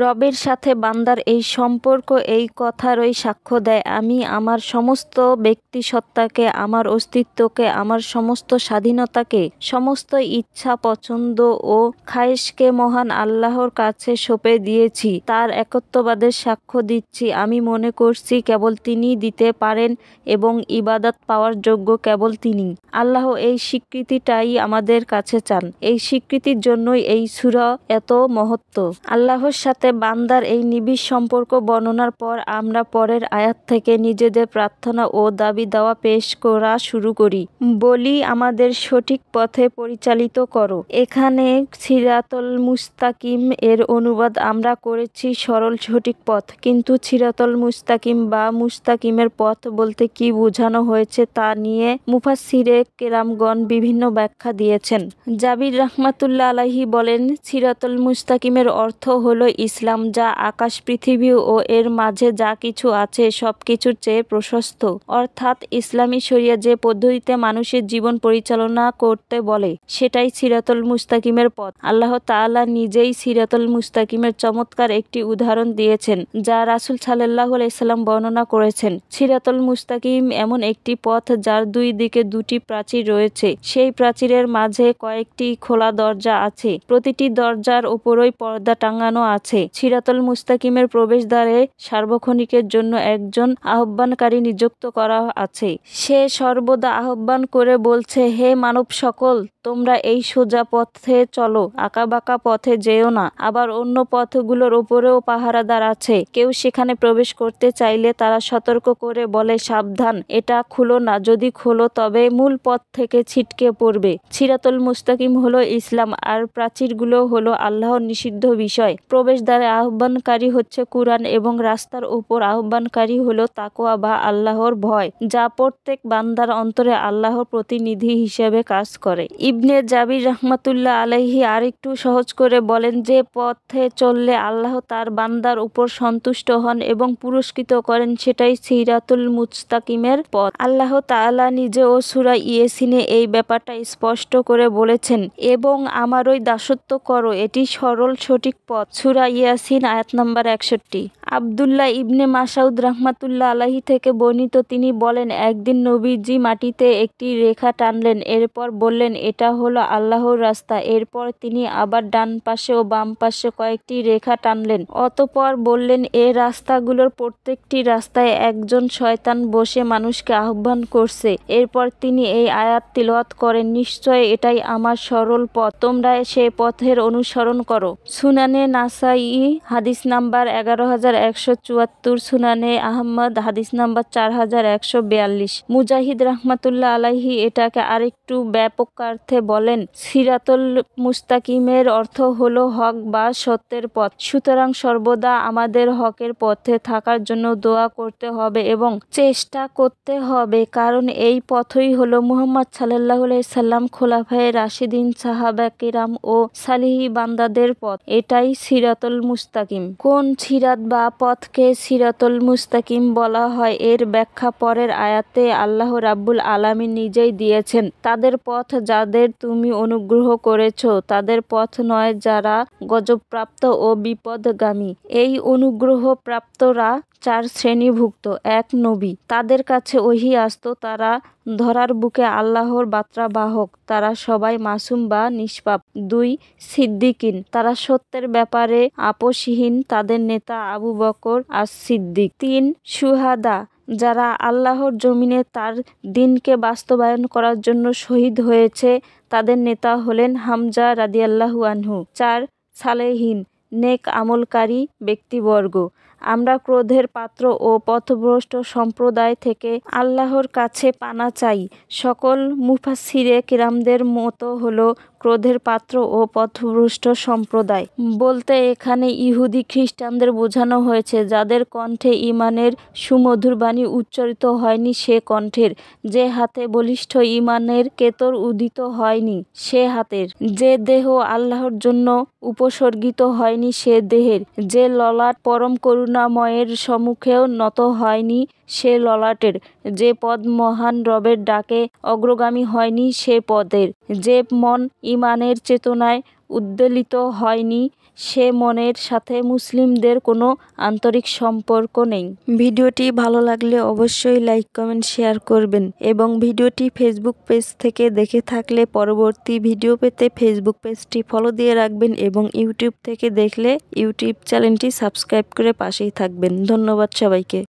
রবের সাথে বান্দার এই সম্পর্ক এই কথারই সাক্ষ্য দেয়, আমি আমার সমস্ত ব্যক্তিসত্তাকে, আমার অস্তিত্বকে, আমার সমস্ত স্বাধীনতাকে, সমস্ত ইচ্ছা, পছন্দ ও খায়েশকে মহান আল্লাহর কাছে সঁপে দিয়েছি। তার একত্ববাদের সাক্ষ্য দিচ্ছি। আমি মনে করছি কেবল তিনিই দিতে পারেন এবং ইবাদত পাওয়ার যোগ্য কেবল তিনি। আল্লাহ এই স্বীকৃতিটাই আমাদের কাছে চান। এই স্বীকৃতির জন্যই এই সূরা এত মহত্ব। আল্লাহর সাথে বান্দার এই নিবিড় সম্পর্ক বর্ণনার পর আমরা পরের আয়াত থেকে নিজেদের প্রার্থনা ও দাবি দাওয়া পেশ করা শুরু করি। বলি, আমাদের সঠিক পথে পরিচালিত করো। এখানে সিরাতুল মুস্তাকিম এর অনুবাদ আমরা করেছি সরল সঠিক পথ। কিন্তু সিরাতুল মুস্তাকিম বা মুস্তাকিমের পথ বলতে কি বোঝানো হয়েছে তা নিয়ে মুফাসসিরে কেরামগণ বিভিন্ন ব্যাখ্যা দিয়েছেন। জাবির রাহমাতুল্লাহ আলাইহি বলেন, সিরাতুল মুস্তাকিমের অর্থ হলো ইসলাম, যা আকাশ, পৃথিবী ও এর মাঝে যা কিছু আছে সবকিছুর চেয়ে প্রশস্ত। অর্থাৎ ইসলামী শরিয়া যে পদ্ধতিতে মানুষের জীবন পরিচালনা করতে বলে সেটাই সিরাতুল মুস্তাকিমের পথ। আল্লাহ তাআলা নিজেই সিরাতুল মুস্তাকিমের চমৎকার একটি উদাহরণ দিয়েছেন, যা রাসূল সাল্লাল্লাহু আলাইহি সাল্লাম বর্ণনা করেছেন। সিরাতুল মুস্তাকিম এমন একটি পথ যার দুই দিকে দুটি প্রাচীর রয়েছে। সেই প্রাচীরের মাঝে কয়েকটি খোলা দরজা আছে। প্রতিটি দরজার উপরই পর্দা টাঙানো আছে। সিরাতুল মুস্তাকিমের প্রবেশদ্বারে সার্বক্ষণিকের জন্য একজন আহ্বানকারী নিযুক্ত করা আছে। সে সর্বদা আহ্বান করে বলছে, হে মানব সকল, তোমরা এই সোজা পথে চলো, আঁকাবাঁকা পথে যেও না। আবার অন্য পথগুলোর উপরেও পাহারাদার আছে। কেউ সেখানে প্রবেশ করতে চাইলে তারা সতর্ক করে বলে, সাবধান, এটা খুলো না, যদি খোলো তবে মূল পথ থেকে ছিটকে পড়বে। সিরাতুল মুস্তাকিম হলো ইসলাম, আর প্রাচীরগুলো হলো আল্লাহর নিষিদ্ধ বিষয়। প্রবেশদ্বারে আহ্বানকারী হচ্ছে কুরআন এবং রাস্তার উপর আহ্বানকারী হলো তাকওয়া বা আল্লাহর ভয়, যা প্রত্যেক বান্দার অন্তরে আল্লাহর প্রতিনিধি হিসেবে কাজ করে। ইবনে জাবির রাহমাতুল্লাহ আলাইহি আরেকটু সহজ করে বলেন, যে পথে চললে আল্লাহ তার বান্দার উপর সন্তুষ্ট হন এবং পুরস্কৃত করেন সেটাই সিরাতুল মুস্তাকিমের পথ। আল্লাহ তাআলা নিজেও সূরা ইয়াসিনে এই ব্যাপারটা স্পষ্ট করে বলেছেন, এবং আমারই দাসত্ব করো, এটি সরল সঠিক পথ। সূরা ইয়াসিন আয়াত নাম্বার 61। আব্দুল্লাহ ইবনে মাসউদ রাহমাতুল্লাহ আলাইহি থেকে বর্ণিত, তিনি বলেন, একদিন নবীজি মাটিতে একটি রেখা টানলেন, এরপর বললেন, এটা হলো আল্লাহর রাস্তা। এরপর তিনি আবার ডান পাশে ও বাম পাশে কয়েকটি রেখা টানলেন। অতঃপর বললেন, এ রাস্তাগুলোর প্রত্যেকটি রাস্তায় একজন শয়তান বসে মানুষকে আহ্বান করছে। এরপর তিনি এই আয়াত তিলাওয়াত করেন, নিশ্চয় এটাই আমার সরল পথ, তোমরা সে পথের অনুসরণ করো। সুনানে নাসাই হাদিস নাম্বার 11174, সুনানে আহমদ হাদিস নাম্বার 4142। মুজাহিদ রাহমাতুল্লাহ আলাইহি এটাকে আরেকটু ব্যাপকার্থে বলেন, সিরাতুল মুস্তাকিমের অর্থ হলো হক বা সত্যের পথ। সুতরাং সর্বদা আমাদের হকের পথে থাকার জন্য দোয়া করতে হবে এবং চেষ্টা করতে হবে, কারণ এই পথই হলো মুহাম্মদ সাল্লাল্লাহু আলাইহি সাল্লাম, খোলাফায়ে রাশিদিন, সাহাবা কিরাম ও সালিহি বান্দাদের পথ। এটাই সিরাতুল মুস্তাকিম। কোন সিরাত বা পথকে সিরাতুল মুস্তাকিম বলা হয় এর ব্যাখ্যা পরের আয়াতে আল্লাহ রাব্বুল আলামিন নিজেই দিয়েছেন। তাদের পথ যাদের তুমি অনুগ্রহ করেছ, তাদের পথ নয় যারা গজবপ্রাপ্ত ও বিপদগামী। এই অনুগ্রহপ্রাপ্তরা চার শ্রেণীভুক্ত। 1. নবী, তাদের কাছে ওহী আসতো, তারা ধরার বুকে আল্লাহর বার্তাবাহক, তারা সবাই মাসুম বা নিষ্পাপ। 2. সিদ্দিকিন, তারা সত্যের ব্যাপারে আপোষহীন, তাদের নেতা আবু বকর আস-সিদ্দিক। 3. শুহাদা, যারা আল্লাহর জমিনে তার দ্বীনকে বাস্তবায়ন করার জন্য শহীদ হয়েছে, তাদের নেতা হলেন হামজা রাদিয়াল্লাহু আনহু। 4. সালেহীন, নেক আমলকারী ব্যক্তিবর্গ। আমরা ক্রোধের পাত্র ও পথভ্রষ্ট সম্প্রদায় থেকে আল্লাহর কাছে পানা চাই। সকল মুফাসসিরে কিরামদের মতো হলো ক্রোধের পাত্র ও পথভ্রষ্ট সম্প্রদায় বলতে এখানে ইহুদি খ্রিস্টানদের বোঝানো হয়েছে, যাদের কণ্ঠে ঈমানের সুমধুর বাণী উচ্চারিত হয়নি সে কণ্ঠের, যে হাতে বলিষ্ঠ ঈমানের কেতর উদিত হয়নি সে হাতের, যে দেহ আল্লাহর জন্য উপসর্গিত হয়নি সে দেহের, যে ললাট পরম করুণাময়ের সম্মুখেও নত হয়নি সে ললাটের, যে পদ মহান রবের ডাকে অগ্রগামী হয়নি সে পদের, যে মন ঈমানের চেতনায় উদ্বেলিত হয়নি সে মনের সাথে মুসলিমদের কোনো আন্তরিক সম্পর্ক নেই। ভিডিওটি ভালো লাগলে অবশ্যই লাইক কমেন্ট শেয়ার করবেন এবং ভিডিওটি ফেসবুক পেজ থেকে দেখে থাকলে পরবর্তী ভিডিও পেতে ফেসবুক পেজটি ফলো দিয়ে রাখবেন এবং ইউটিউব থেকে দেখলে ইউটিউব চ্যানেলটি সাবস্ক্রাইব করে পাশেই থাকবেন। ধন্যবাদ সবাইকে।